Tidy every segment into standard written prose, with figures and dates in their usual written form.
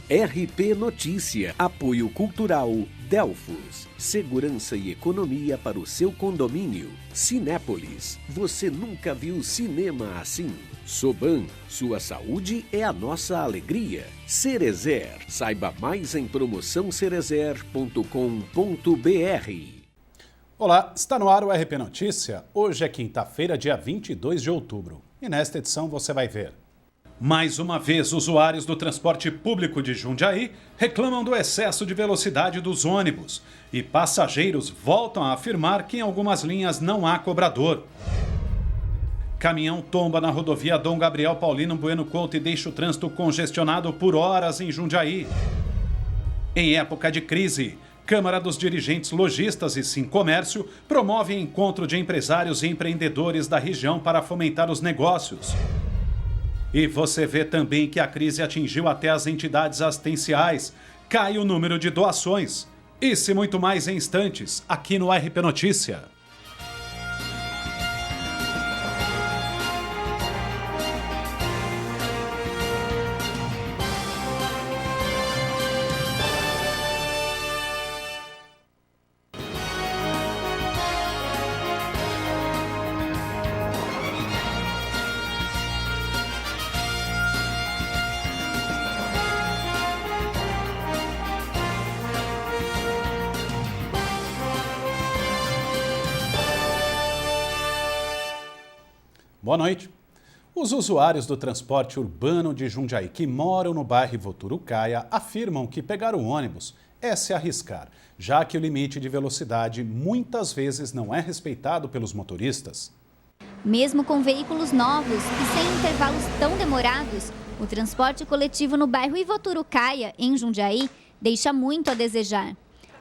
RP Notícia, apoio cultural, Delfos, segurança e economia para o seu condomínio. Cinépolis, você nunca viu cinema assim. Soban, sua saúde é a nossa alegria. Cerezer, saiba mais em promoçãocerezer.com.br. Olá, está no ar o RP Notícia. Hoje é quinta-feira, dia 22 de outubro. E nesta edição você vai ver: mais uma vez, usuários do transporte público de Jundiaí reclamam do excesso de velocidade dos ônibus. E passageiros voltam a afirmar que em algumas linhas não há cobrador. Caminhão tomba na rodovia Dom Gabriel Paulino Bueno Couto e deixa o trânsito congestionado por horas em Jundiaí. Em época de crise, Câmara dos Dirigentes Lojistas e Sincomércio promove encontro de empresários e empreendedores da região para fomentar os negócios. E você vê também que a crise atingiu até as entidades assistenciais. Cai o número de doações. Isso e muito mais em instantes, aqui no RP Notícia. Boa noite. Os usuários do transporte urbano de Jundiaí que moram no bairro Voturucaia afirmam que pegar o ônibus é se arriscar, já que o limite de velocidade muitas vezes não é respeitado pelos motoristas. Mesmo com veículos novos e sem intervalos tão demorados, o transporte coletivo no bairro Voturucaia, em Jundiaí, deixa muito a desejar.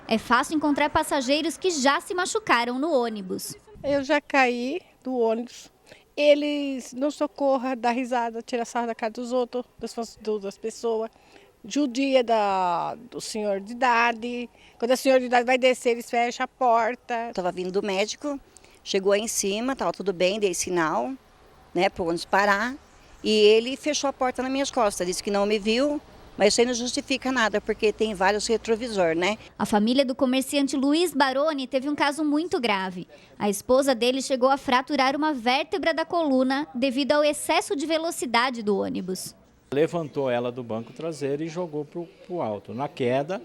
É fácil encontrar passageiros que já se machucaram no ônibus. Eu já caí do ônibus. Eles não socorram, dá risada, tira sarro da cara dos outros, das pessoas. Judia do senhor de idade. Quando a senhora de idade vai descer, eles fecham a porta. Estava vindo do médico, chegou aí em cima, estava tudo bem, dei sinal, né, para o ônibus parar. E ele fechou a porta nas minhas costas, disse que não me viu. Mas isso aí não justifica nada, porque tem vários retrovisores, né? A família do comerciante Luiz Baroni teve um caso muito grave. A esposa dele chegou a fraturar uma vértebra da coluna devido ao excesso de velocidade do ônibus. Levantou ela do banco traseiro e jogou para o alto. Na queda,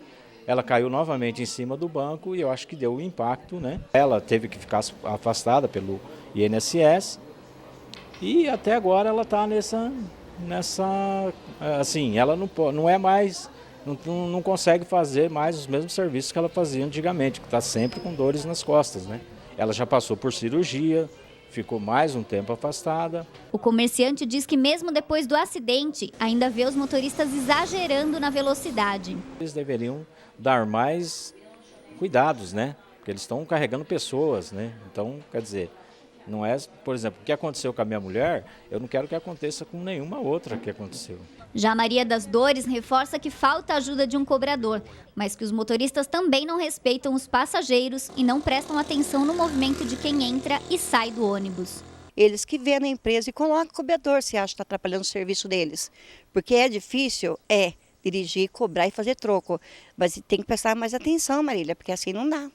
ela caiu novamente em cima do banco e eu acho que deu um impacto, né? Ela teve que ficar afastada pelo INSS e até agora ela está assim, ela não é mais, não consegue fazer mais os mesmos serviços que ela fazia antigamente, que está sempre com dores nas costas, né? Ela já passou por cirurgia, ficou mais um tempo afastada. O comerciante diz que mesmo depois do acidente, ainda vê os motoristas exagerando na velocidade. Eles deveriam dar mais cuidados, né? Porque eles estão carregando pessoas, né? Então, quer dizer, não é, por exemplo, o que aconteceu com a minha mulher, eu não quero que aconteça com nenhuma outra que aconteceu. Já Maria das Dores reforça que falta a ajuda de um cobrador, mas que os motoristas também não respeitam os passageiros e não prestam atenção no movimento de quem entra e sai do ônibus. Eles que vêm na empresa e colocam cobrador, se acha que está atrapalhando o serviço deles. Porque é difícil, dirigir, cobrar e fazer troco. Mas tem que prestar mais atenção, Marília, porque assim não dá.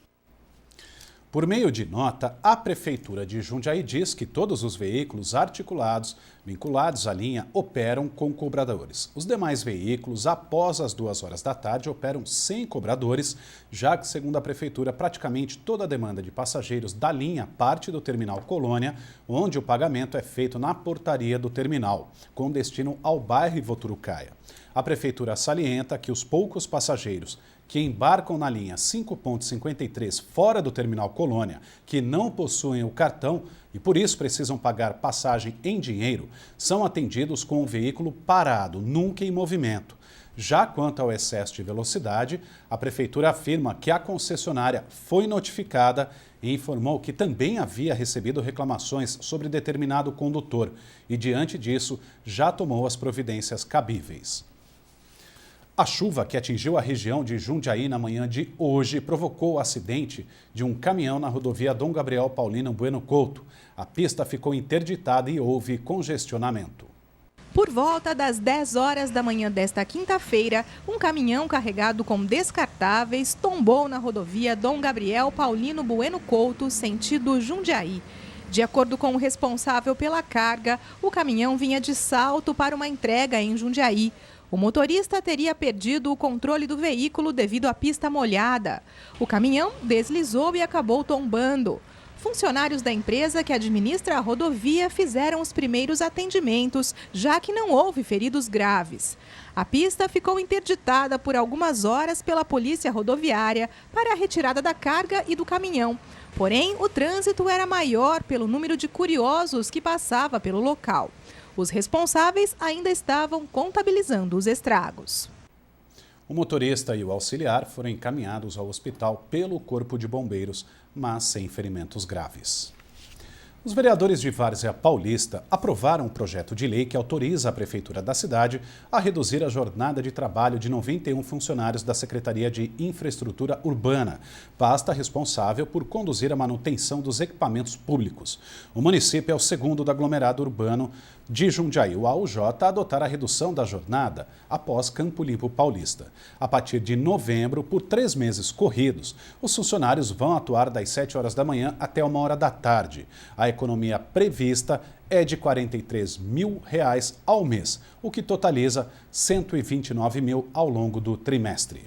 Por meio de nota, a Prefeitura de Jundiaí diz que todos os veículos articulados vinculados à linha operam com cobradores. Os demais veículos, após as 2 horas da tarde, operam sem cobradores, já que, segundo a Prefeitura, praticamente toda a demanda de passageiros da linha parte do Terminal Colônia, onde o pagamento é feito na portaria do terminal, com destino ao bairro Voturucaia. A Prefeitura salienta que os poucos passageiros que embarcam na linha 5.53 fora do Terminal Colônia, que não possuem o cartão e por isso precisam pagar passagem em dinheiro, são atendidos com o veículo parado, nunca em movimento. Já quanto ao excesso de velocidade, a Prefeitura afirma que a concessionária foi notificada e informou que também havia recebido reclamações sobre determinado condutor e, diante disso, já tomou as providências cabíveis. A chuva que atingiu a região de Jundiaí na manhã de hoje provocou o acidente de um caminhão na rodovia Dom Gabriel Paulino Bueno Couto. A pista ficou interditada e houve congestionamento. Por volta das 10 horas da manhã desta quinta-feira, um caminhão carregado com descartáveis tombou na rodovia Dom Gabriel Paulino Bueno Couto, sentido Jundiaí. De acordo com o responsável pela carga, o caminhão vinha de Salto para uma entrega em Jundiaí. O motorista teria perdido o controle do veículo devido à pista molhada. O caminhão deslizou e acabou tombando. Funcionários da empresa que administra a rodovia fizeram os primeiros atendimentos, já que não houve feridos graves. A pista ficou interditada por algumas horas pela polícia rodoviária para a retirada da carga e do caminhão. Porém, o trânsito era maior pelo número de curiosos que passava pelo local. Os responsáveis ainda estavam contabilizando os estragos. O motorista e o auxiliar foram encaminhados ao hospital pelo Corpo de Bombeiros, mas sem ferimentos graves. Os vereadores de Várzea Paulista aprovaram um projeto de lei que autoriza a Prefeitura da cidade a reduzir a jornada de trabalho de 91 funcionários da Secretaria de Infraestrutura Urbana, pasta responsável por conduzir a manutenção dos equipamentos públicos. O município é o segundo do aglomerado urbano de Jundiaí, o AUJ, a adotar a redução da jornada após Campo Limpo Paulista. A partir de novembro, por 3 meses corridos, os funcionários vão atuar das 7 horas da manhã até 1h da tarde. A economia prevista é de R$ 43 mil ao mês, o que totaliza R$ 129 mil ao longo do trimestre.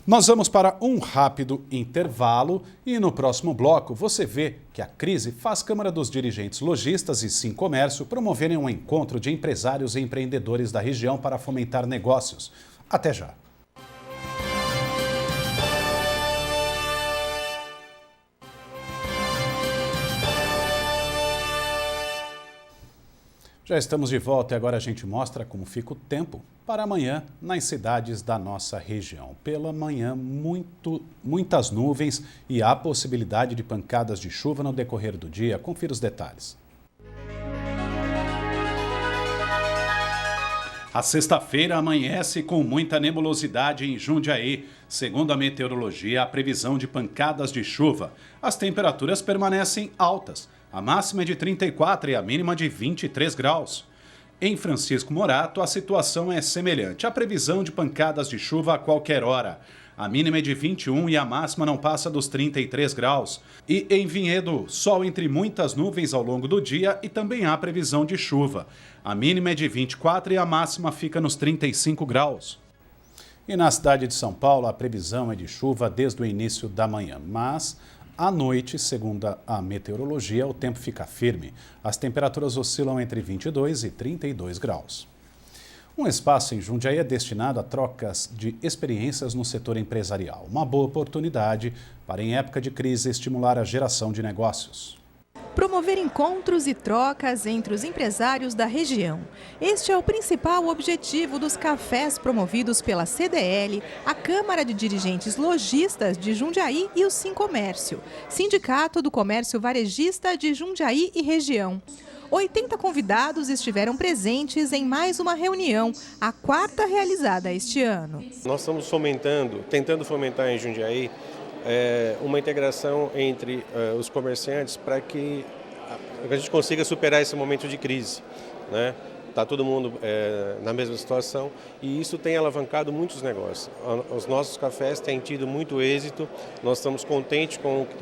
Nós vamos para um rápido intervalo e no próximo bloco você vê que a crise faz Câmara dos Dirigentes Lojistas e Sim Comércio promoverem um encontro de empresários e empreendedores da região para fomentar negócios. Até já! Já estamos de volta e agora a gente mostra como fica o tempo para amanhã nas cidades da nossa região. Pela manhã, muitas nuvens e há possibilidade de pancadas de chuva no decorrer do dia. Confira os detalhes. A sexta-feira amanhece com muita nebulosidade em Jundiaí. Segundo a meteorologia, há previsão de pancadas de chuva. As temperaturas permanecem altas. A máxima é de 34 e a mínima de 23 graus. Em Francisco Morato, a situação é semelhante. A previsão de pancadas de chuva a qualquer hora. A mínima é de 21 e a máxima não passa dos 33 graus. E em Vinhedo, sol entre muitas nuvens ao longo do dia e também há previsão de chuva. A mínima é de 24 e a máxima fica nos 35 graus. E na cidade de São Paulo, a previsão é de chuva desde o início da manhã, mas à noite, segundo a meteorologia, o tempo fica firme. As temperaturas oscilam entre 22 e 32 graus. Um espaço em Jundiaí é destinado a trocas de experiências no setor empresarial. Uma boa oportunidade para, em época de crise, estimular a geração de negócios. Promover encontros e trocas entre os empresários da região. Este é o principal objetivo dos cafés promovidos pela CDL, a Câmara de Dirigentes Lojistas de Jundiaí e o Sim Comércio, Sindicato do Comércio Varejista de Jundiaí e região. 80 convidados estiveram presentes em mais uma reunião, a 4ª realizada este ano. Nós estamos tentando fomentar em Jundiaí uma integração entre os comerciantes para que a gente consiga superar esse momento de crise, né? Está todo mundo na mesma situação e isso tem alavancado muitos negócios. Os nossos cafés têm tido muito êxito, nós estamos contentes com o que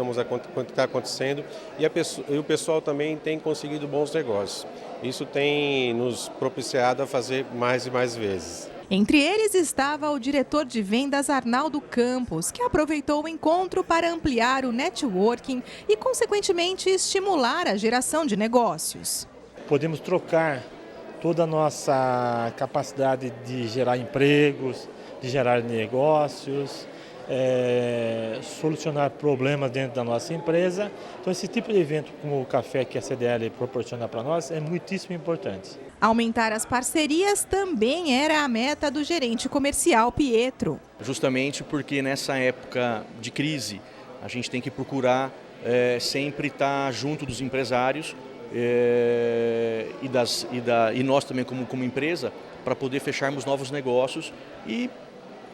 está acontecendo e o pessoal também tem conseguido bons negócios. Isso tem nos propiciado a fazer mais e mais vezes. Entre eles estava o diretor de vendas Arnaldo Campos, que aproveitou o encontro para ampliar o networking e, consequentemente, estimular a geração de negócios. Podemos trocar toda a nossa capacidade de gerar empregos, de gerar negócios, solucionar problemas dentro da nossa empresa. Então, esse tipo de evento como o café que a CDL proporciona para nós é muitíssimo importante. Aumentar as parcerias também era a meta do gerente comercial Pietro. Justamente porque nessa época de crise a gente tem que procurar sempre estar junto dos empresários e nós também como empresa para poder fecharmos novos negócios e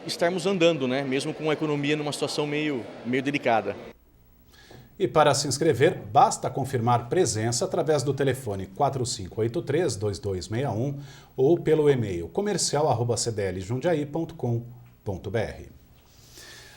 estarmos andando, né? Mesmo com a economia numa situação meio delicada. E para se inscrever, basta confirmar presença através do telefone 4583-2261 ou pelo e-mail comercial@cdljundiaí.com.br.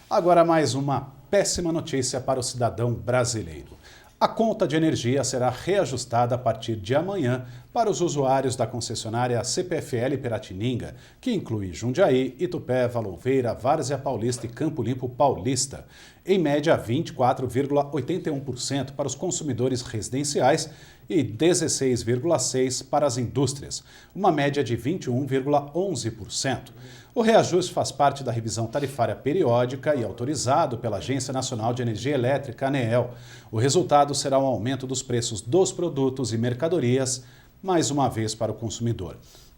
Agora mais uma péssima notícia para o cidadão brasileiro. A conta de energia será reajustada a partir de amanhã para os usuários da concessionária CPFL Piratininga, que inclui Jundiaí, Itupeva, Louveira, Várzea Paulista e Campo Limpo Paulista. Em média, 24,81% para os consumidores residenciais e 16,6% para as indústrias, uma média de 21,11%. O reajuste faz parte da revisão tarifária periódica e autorizado pela Agência Nacional de Energia Elétrica, ANEEL. O resultado será um aumento dos preços dos produtos e mercadorias, mais uma vez para o consumidor.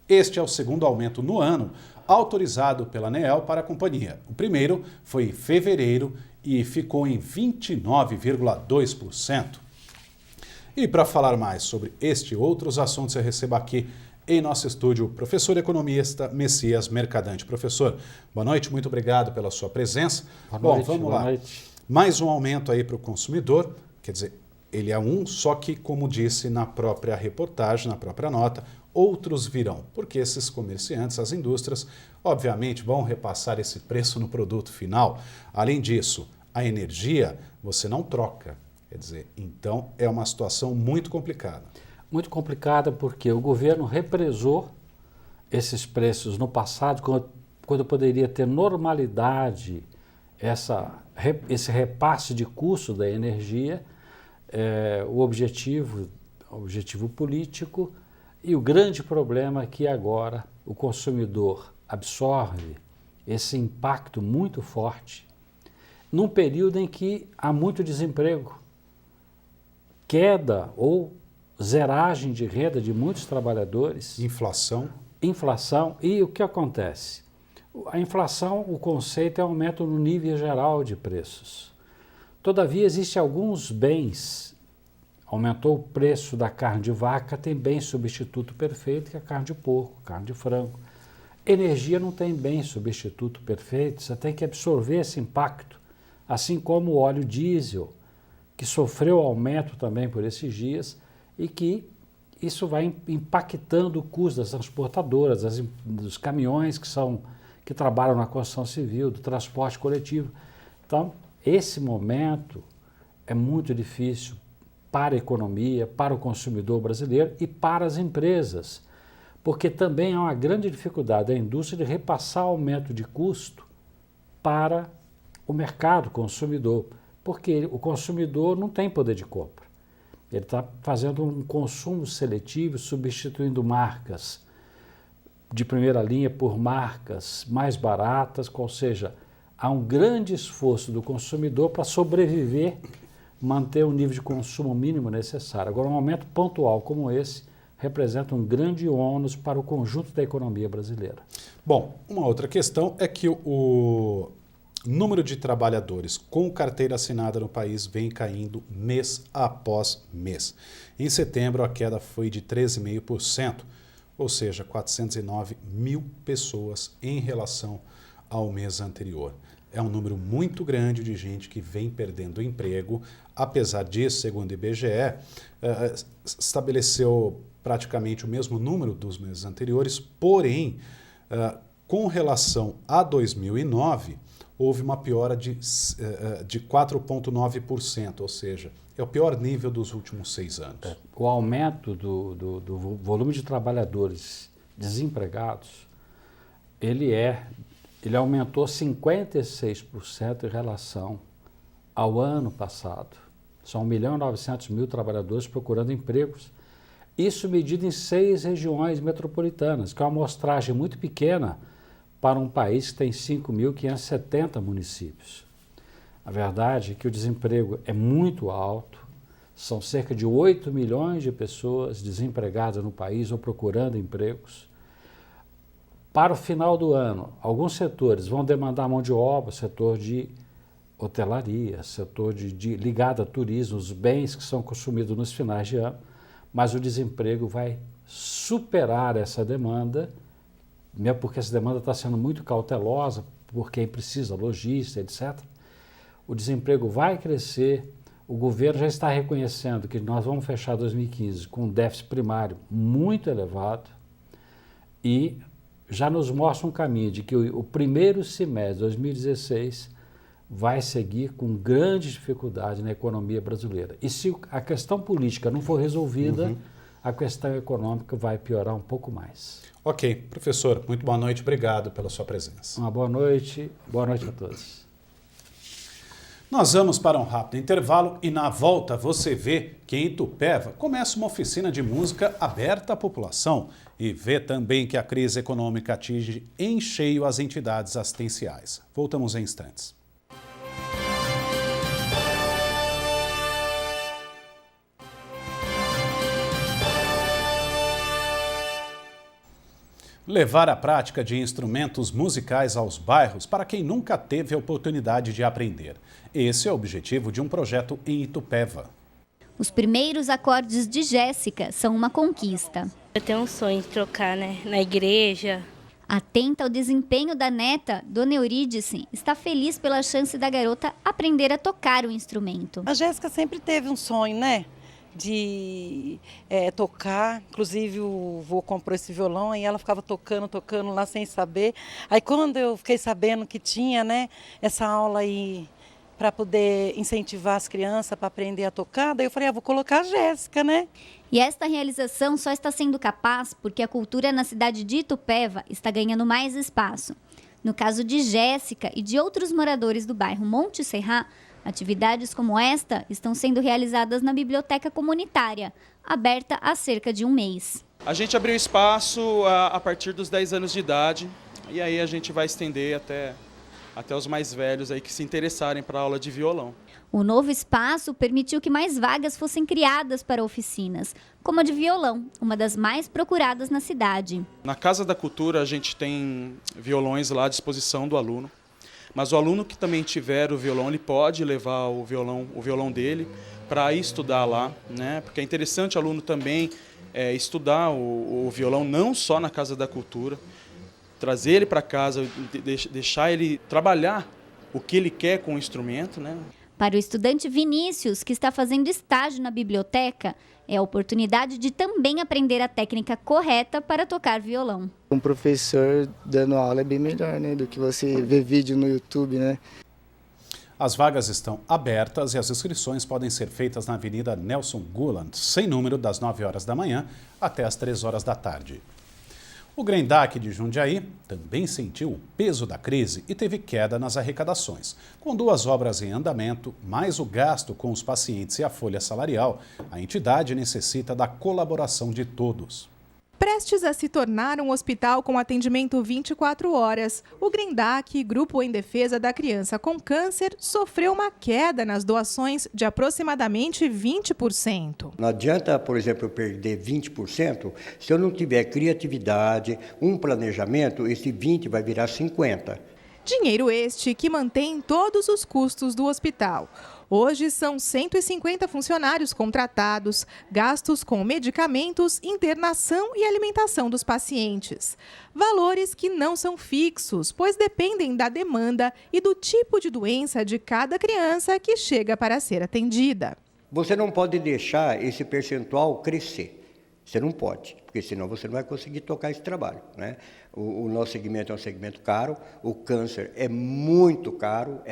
Este é o segundo aumento no ano autorizado pela ANEEL para a companhia. O primeiro foi em fevereiro e ficou em 29,2%. E para falar mais sobre este e outros assuntos, eu recebo aqui em nosso estúdio o professor economista Messias Mercadante. Professor, boa noite, muito obrigado pela sua presença. Boa noite, vamos boa lá. noite. Mais um aumento aí para o consumidor, quer dizer, ele é um, só que, como disse na própria reportagem, na própria nota, outros virão, porque esses comerciantes, as indústrias, obviamente vão repassar esse preço no produto final. Além disso, a energia você não troca, quer dizer, então é uma situação muito complicada. Muito complicada porque o governo represou esses preços no passado, quando poderia ter normalidade esse repasse de custo da energia, o objetivo político, e o grande problema é que agora o consumidor absorve esse impacto muito forte num período em que há muito desemprego, queda ou zeragem de renda de muitos trabalhadores. Inflação, e o que acontece? A inflação, o conceito é aumento no nível geral de preços. Todavia, existem alguns bens. Aumentou o preço da carne de vaca, tem bem substituto perfeito, que é a carne de porco, carne de frango. Energia não tem bem substituto perfeito, você tem que absorver esse impacto, assim como o óleo diesel, que sofreu aumento também por esses dias, e que isso vai impactando o custo das transportadoras, dos caminhões que trabalham na construção civil, do transporte coletivo. Então, esse momento é muito difícil para a economia, para o consumidor brasileiro e para as empresas, porque também há uma grande dificuldade da indústria de repassar aumento de custo para o mercado consumidor, porque o consumidor não tem poder de compra. Ele está fazendo um consumo seletivo, substituindo marcas de primeira linha por marcas mais baratas, ou seja, há um grande esforço do consumidor para sobreviver, manter o nível de consumo mínimo necessário. Agora, um aumento pontual como esse representa um grande ônus para o conjunto da economia brasileira. Bom, uma outra questão é que o número de trabalhadores com carteira assinada no país vem caindo mês após mês. Em setembro, a queda foi de 13,5%, ou seja, 409 mil pessoas em relação ao mês anterior. É um número muito grande de gente que vem perdendo o emprego. Apesar disso, segundo o IBGE, estabeleceu praticamente o mesmo número dos meses anteriores, porém, com relação a 2009, houve uma piora de 4,9%, ou seja, é o pior nível dos últimos 6 anos. O aumento do volume de trabalhadores desempregados, ele aumentou 56% em relação ao ano passado. São 1.900.000 trabalhadores procurando empregos. Isso medido em 6 regiões metropolitanas, que é uma amostragem muito pequena para um país que tem 5.570 municípios. A verdade é que o desemprego é muito alto, são cerca de 8 milhões de pessoas desempregadas no país ou procurando empregos. Para o final do ano, alguns setores vão demandar mão de obra, setor de hotelaria, setor ligado a turismo, os bens que são consumidos nos finais de ano, mas o desemprego vai superar essa demanda, mesmo porque essa demanda está sendo muito cautelosa, por quem precisa, logística, etc. O desemprego vai crescer, O governo já está reconhecendo que nós vamos fechar 2015 com um déficit primário muito elevado e já nos mostra um caminho de que o primeiro semestre de 2016 vai seguir com grande dificuldade na economia brasileira. E se a questão política não for resolvida, a questão econômica vai piorar um pouco mais. Ok. Professor, muito boa noite. Obrigado pela sua presença. Uma boa noite a todos. Nós vamos para um rápido intervalo e na volta você vê que em Itupeva começa uma oficina de música aberta à população e vê também que a crise econômica atinge em cheio as entidades assistenciais. Voltamos em instantes. Levar a prática de instrumentos musicais aos bairros para quem nunca teve a oportunidade de aprender. Esse é o objetivo de um projeto em Itupeva. Os primeiros acordes de Jéssica são uma conquista. Eu tenho um sonho de tocar, na igreja. Atenta ao desempenho da neta, Dona Eurídice está feliz pela chance da garota aprender a tocar o instrumento. A Jéssica sempre teve um sonho, de tocar, inclusive o vô comprou esse violão e ela ficava tocando lá sem saber. Aí quando eu fiquei sabendo que tinha, essa aula aí para poder incentivar as crianças para aprender a tocar, daí eu falei, vou colocar a Jéssica, E esta realização só está sendo capaz porque a cultura na cidade de Itupeva está ganhando mais espaço. No caso de Jéssica e de outros moradores do bairro Monte Serra, atividades como esta estão sendo realizadas na biblioteca comunitária, aberta há cerca de um mês. A gente abriu espaço a partir dos 10 anos de idade e aí a gente vai estender até os mais velhos aí que se interessarem para a aula de violão. O novo espaço permitiu que mais vagas fossem criadas para oficinas, como a de violão, uma das mais procuradas na cidade. Na Casa da Cultura a gente tem violões lá à disposição do aluno. Mas o aluno que também tiver o violão, ele pode levar o violão dele para ir estudar lá, Porque é interessante o aluno também estudar o violão não só na Casa da Cultura, trazer ele para casa, deixar ele trabalhar o que ele quer com o instrumento, Para o estudante Vinícius, que está fazendo estágio na biblioteca, é a oportunidade de também aprender a técnica correta para tocar violão. Um professor dando aula é bem melhor, do que você ver vídeo no YouTube, As vagas estão abertas e as inscrições podem ser feitas na Avenida Nelson Gould, sem número, das 9 horas da manhã até as 3 horas da tarde. O Grendac de Jundiaí também sentiu o peso da crise e teve queda nas arrecadações. Com 2 obras em andamento, mais o gasto com os pacientes e a folha salarial, a entidade necessita da colaboração de todos. Prestes a se tornar um hospital com atendimento 24 horas, o Grendac, Grupo em Defesa da Criança com Câncer, sofreu uma queda nas doações de aproximadamente 20%. Não adianta, por exemplo, eu perder 20%, se eu não tiver criatividade, um planejamento, esse 20% vai virar 50%. Dinheiro este que mantém todos os custos do hospital. Hoje são 150 funcionários contratados, gastos com medicamentos, internação e alimentação dos pacientes. Valores que não são fixos, pois dependem da demanda e do tipo de doença de cada criança que chega para ser atendida. Você não pode deixar esse percentual crescer. Você não pode, porque senão você não vai conseguir tocar esse trabalho, O nosso segmento é um segmento caro, o câncer é muito caro,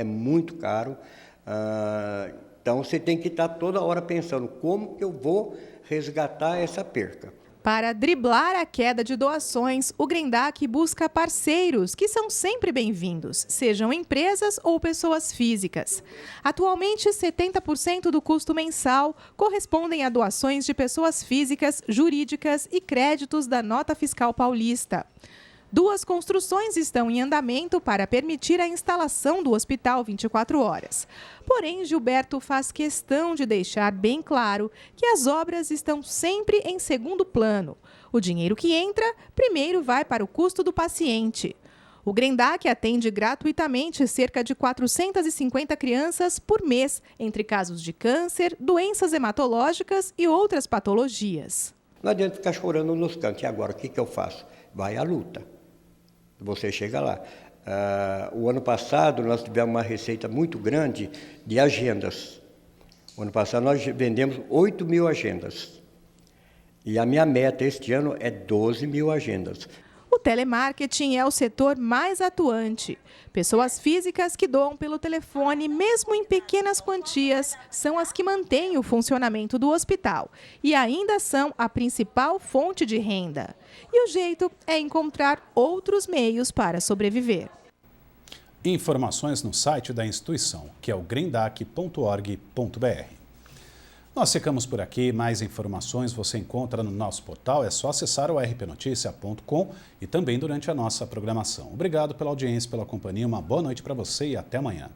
então você tem que estar toda hora pensando como que eu vou resgatar essa perca. Para driblar a queda de doações, o Grendac busca parceiros que são sempre bem-vindos, sejam empresas ou pessoas físicas. Atualmente, 70% do custo mensal correspondem a doações de pessoas físicas, jurídicas e créditos da Nota Fiscal Paulista. 2 construções estão em andamento para permitir a instalação do hospital 24 horas. Porém, Gilberto faz questão de deixar bem claro que as obras estão sempre em segundo plano. O dinheiro que entra, primeiro vai para o custo do paciente. O Grendac atende gratuitamente cerca de 450 crianças por mês, entre casos de câncer, doenças hematológicas e outras patologias. Não adianta ficar chorando nos cantos. E agora, o que eu faço? Vai à luta. Você chega lá. O ano passado nós tivemos uma receita muito grande de agendas. O ano passado nós vendemos 8 mil agendas. E a minha meta este ano é 12 mil agendas. O telemarketing é o setor mais atuante. Pessoas físicas que doam pelo telefone, mesmo em pequenas quantias, são as que mantêm o funcionamento do hospital e ainda são a principal fonte de renda. E o jeito é encontrar outros meios para sobreviver. Informações no site da instituição, que é o grendac.org.br. Nós ficamos por aqui, mais informações você encontra no nosso portal, é só acessar o rpnoticia.com e também durante a nossa programação. Obrigado pela audiência, pela companhia, uma boa noite para você e até amanhã.